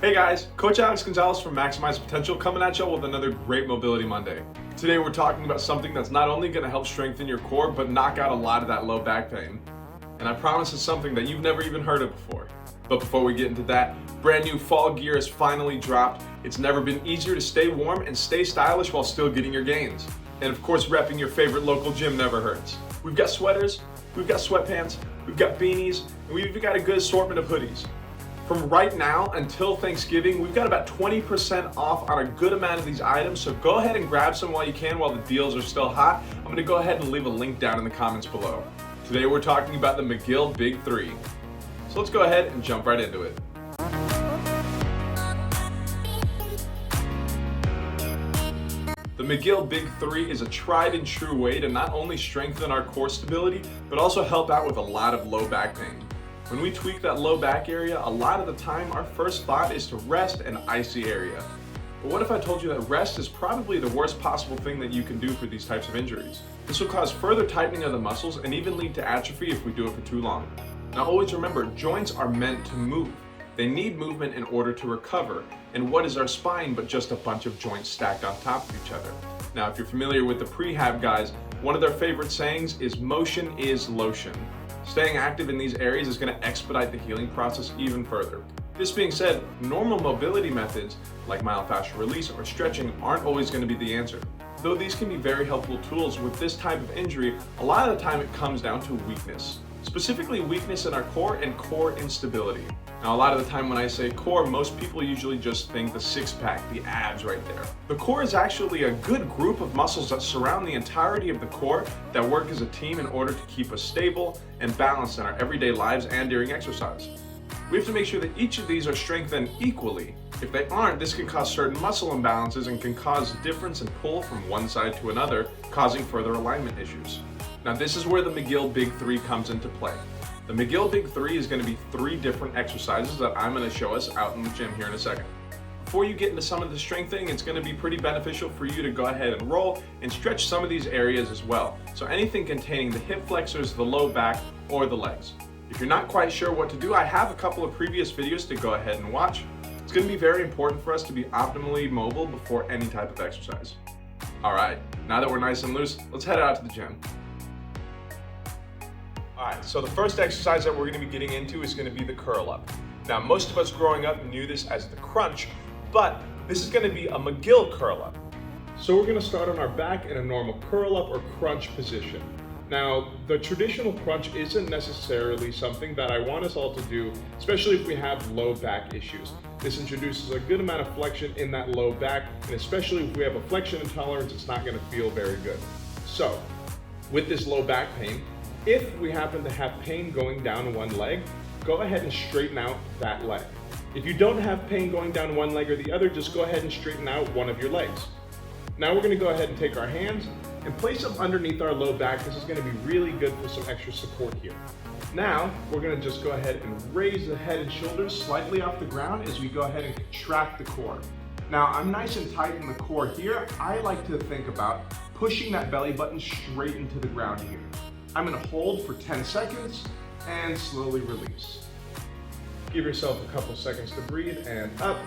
Hey guys, Coach Alex Gonzalez from Maximize Potential coming at y'all with another great Mobility Monday. Today we're talking about something that's not only going to help strengthen your core, but knock out a lot of that low back pain. And I promise it's something that you've never even heard of before. But before we get into that, brand new fall gear has finally dropped. It's never been easier to stay warm and stay stylish while still getting your gains. And of course, repping your favorite local gym never hurts. We've got sweaters, we've got sweatpants, we've got beanies, and we've even got a good assortment of hoodies. From right now until Thanksgiving, we've got about 20% off on a good amount of these items, so go ahead and grab some while you can while the deals are still hot. I'm gonna go ahead and leave a link down in the comments below. Today we're talking about the McGill Big 3. So let's go ahead and jump right into it. The McGill Big 3 is a tried and true way to not only strengthen our core stability, but also help out with a lot of low back pain. When we tweak that low back area, a lot of the time our first thought is to rest and ice the area. But what if I told you that rest is probably the worst possible thing that you can do for these types of injuries? This will cause further tightening of the muscles and even lead to atrophy if we do it for too long. Now always remember, joints are meant to move. They need movement in order to recover. And what is our spine but just a bunch of joints stacked on top of each other? Now if you're familiar with the prehab guys, one of their favorite sayings is motion is lotion. Staying active in these areas is going to expedite the healing process even further. This being said, normal mobility methods like myofascial release or stretching aren't always going to be the answer. Though these can be very helpful tools, with this type of injury, a lot of the time it comes down to weakness. Specifically weakness in our core and core instability. Now a lot of the time when I say core, most people usually just think the six-pack, the abs right there. The core is actually a good group of muscles that surround the entirety of the core that work as a team in order to keep us stable and balanced in our everyday lives and during exercise. We have to make sure that each of these are strengthened equally. If they aren't, this can cause certain muscle imbalances and can cause difference in pull from one side to another, causing further alignment issues. Now this is where the McGill Big 3 comes into play. The McGill Big 3 is going to be 3 different exercises that I'm going to show us out in the gym here in a second. Before you get into some of the strengthening, it's going to be pretty beneficial for you to go ahead and roll and stretch some of these areas as well. So anything containing the hip flexors, the low back, or the legs. If you're not quite sure what to do, I have a couple of previous videos to go ahead and watch. It's going to be very important for us to be optimally mobile before any type of exercise. All right, now that we're nice and loose, let's head out to the gym. Alright, so the first exercise that we're going to be getting into is going to be the curl up. Now most of us growing up knew this as the crunch, but this is going to be a McGill curl up. So we're going to start on our back in a normal curl up or crunch position. Now the traditional crunch isn't necessarily something that I want us all to do, especially if we have low back issues. This introduces a good amount of flexion in that low back, and especially if we have a flexion intolerance, it's not going to feel very good. So with this low back pain, if we happen to have pain going down one leg, go ahead and straighten out that leg. If you don't have pain going down one leg or the other, just go ahead and straighten out one of your legs. Now we're going to go ahead and take our hands and place them underneath our low back. This is going to be really good for some extra support here. Now we're going to just go ahead and raise the head and shoulders slightly off the ground as we go ahead and contract the core. Now I'm nice and tight in the core here. I like to think about pushing that belly button straight into the ground here. I'm going to hold for 10 seconds and slowly release. Give yourself a couple seconds to breathe and up.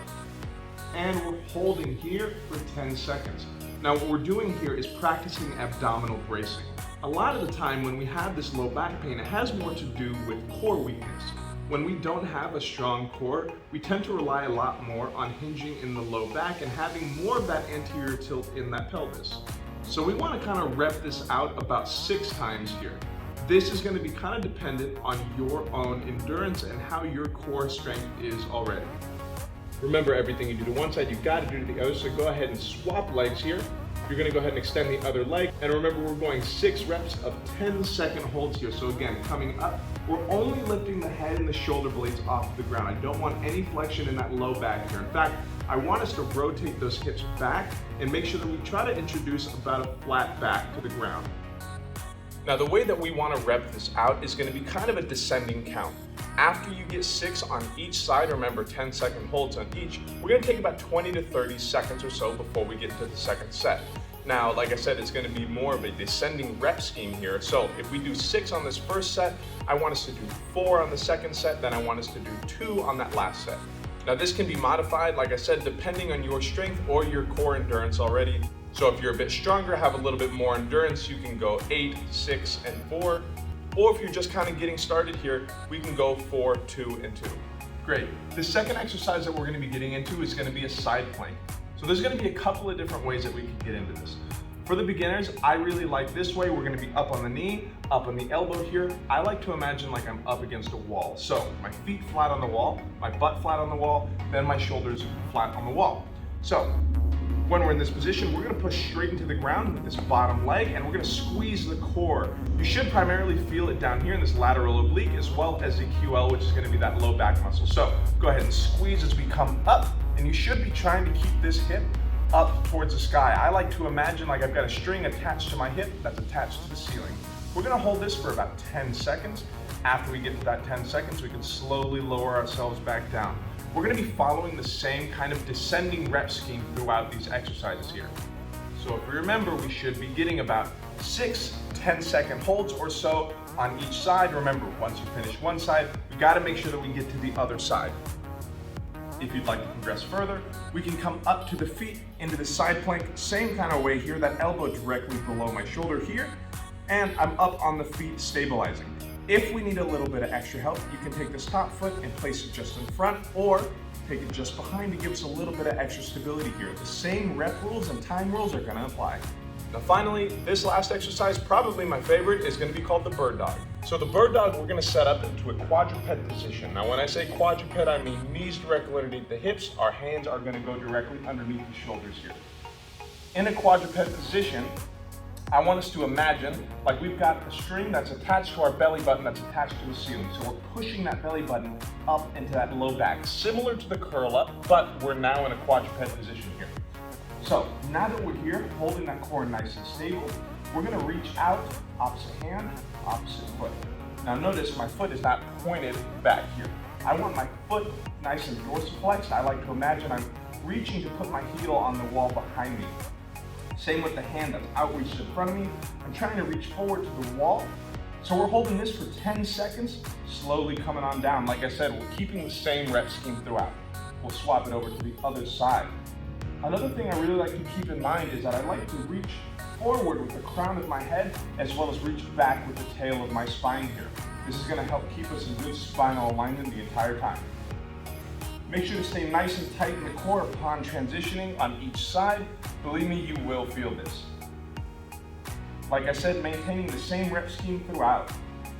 And we're holding here for 10 seconds. Now what we're doing here is practicing abdominal bracing. A lot of the time when we have this low back pain, it has more to do with core weakness. When we don't have a strong core, we tend to rely a lot more on hinging in the low back and having more of that anterior tilt in that pelvis. So we want to kind of rep this out about 6 times here. This is going to be kind of dependent on your own endurance and how your core strength is already. Remember, everything you do to one side, you've got to do to the other, so go ahead and swap legs here. You're going to go ahead and extend the other leg. And remember, we're going 6 reps of 10-second holds here. So again, coming up, we're only lifting the head and the shoulder blades off the ground. I don't want any flexion in that low back here. In fact, I want us to rotate those hips back and make sure that we try to introduce about a flat back to the ground. Now the way that we want to rep this out is going to be kind of a descending count. After you get 6 on each side, remember 10-second holds on each, we're going to take about 20 to 30 seconds or so before we get to the second set. Now, like I said, it's going to be more of a descending rep scheme here. So if we do 6 on this first set, I want us to do 4 on the second set, then I want us to do 2 on that last set. Now this can be modified, like I said, depending on your strength or your core endurance already. So if you're a bit stronger, have a little bit more endurance, you can go 8, 6, and 4. Or if you're just kind of getting started here, we can go 4, 2, and 2. Great. The second exercise that we're going to be getting into is going to be a side plank. So there's going to be a couple of different ways that we can get into this. For the beginners, I really like this way. We're going to be up on the knee, up on the elbow here. I like to imagine like I'm up against a wall. So my feet flat on the wall, my butt flat on the wall, then my shoulders flat on the wall. So when we're in this position, we're going to push straight into the ground with this bottom leg, and we're going to squeeze the core. You should primarily feel it down here in this lateral oblique, as well as the QL, which is going to be that low back muscle. So go ahead and squeeze as we come up, and you should be trying to keep this hip up towards the sky. I like to imagine like I've got a string attached to my hip that's attached to the ceiling. We're going to hold this for about 10 seconds. After we get to that 10 seconds, we can slowly lower ourselves back down. We're going to be following the same kind of descending rep scheme throughout these exercises here. So if we remember, we should be getting about 6 10-second holds or so on each side. Remember, once you finish one side, we got to make sure that we get to the other side. If you'd like to progress further, we can come up to the feet into the side plank, same kind of way here, that elbow directly below my shoulder here, and I'm up on the feet stabilizing. If we need a little bit of extra help, you can take this top foot and place it just in front, or take it just behind to give us a little bit of extra stability here. The same rep rules and time rules are going to apply. Now finally, this last exercise, probably my favorite, is going to be called the bird dog. So the bird dog, we're going to set up into a quadruped position. Now when I say quadruped, I mean knees directly underneath the hips. Our hands are going to go directly underneath the shoulders here. In a quadruped position, I want us to imagine like we've got a string that's attached to our belly button that's attached to the ceiling. So we're pushing that belly button up into that low back, similar to the curl up, but we're now in a quadruped position here. So now that we're here, holding that core nice and stable, we're going to reach out, opposite hand, opposite foot. Now notice my foot is not pointed back here. I want my foot nice and dorsiflexed. I like to imagine I'm reaching to put my heel on the wall behind me. Same with the hand that's outreached in front of me. I'm trying to reach forward to the wall. So we're holding this for 10 seconds, slowly coming on down. Like I said, we're keeping the same rep scheme throughout. We'll swap it over to the other side. Another thing I really like to keep in mind is that I like to reach forward with the crown of my head, as well as reach back with the tail of my spine here. This is going to help keep us in good spinal alignment the entire time. Make sure to stay nice and tight in the core upon transitioning on each side. Believe me, you will feel this. Like I said, maintaining the same rep scheme throughout.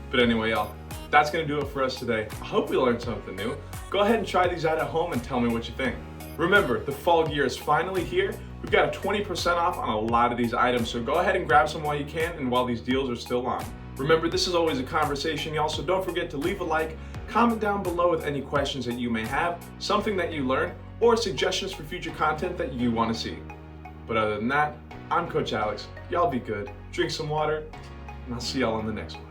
But anyway, y'all, that's going to do it for us today. I hope you learned something new. Go ahead and try these out at home and tell me what you think. Remember, the fall gear is finally here. We've got a 20% off on a lot of these items, so go ahead and grab some while you can and while these deals are still on. Remember, this is always a conversation, y'all, so don't forget to leave a like, comment down below with any questions that you may have, something that you learned, or suggestions for future content that you want to see. But other than that, I'm Coach Alex. Y'all be good, drink some water, and I'll see y'all on the next one.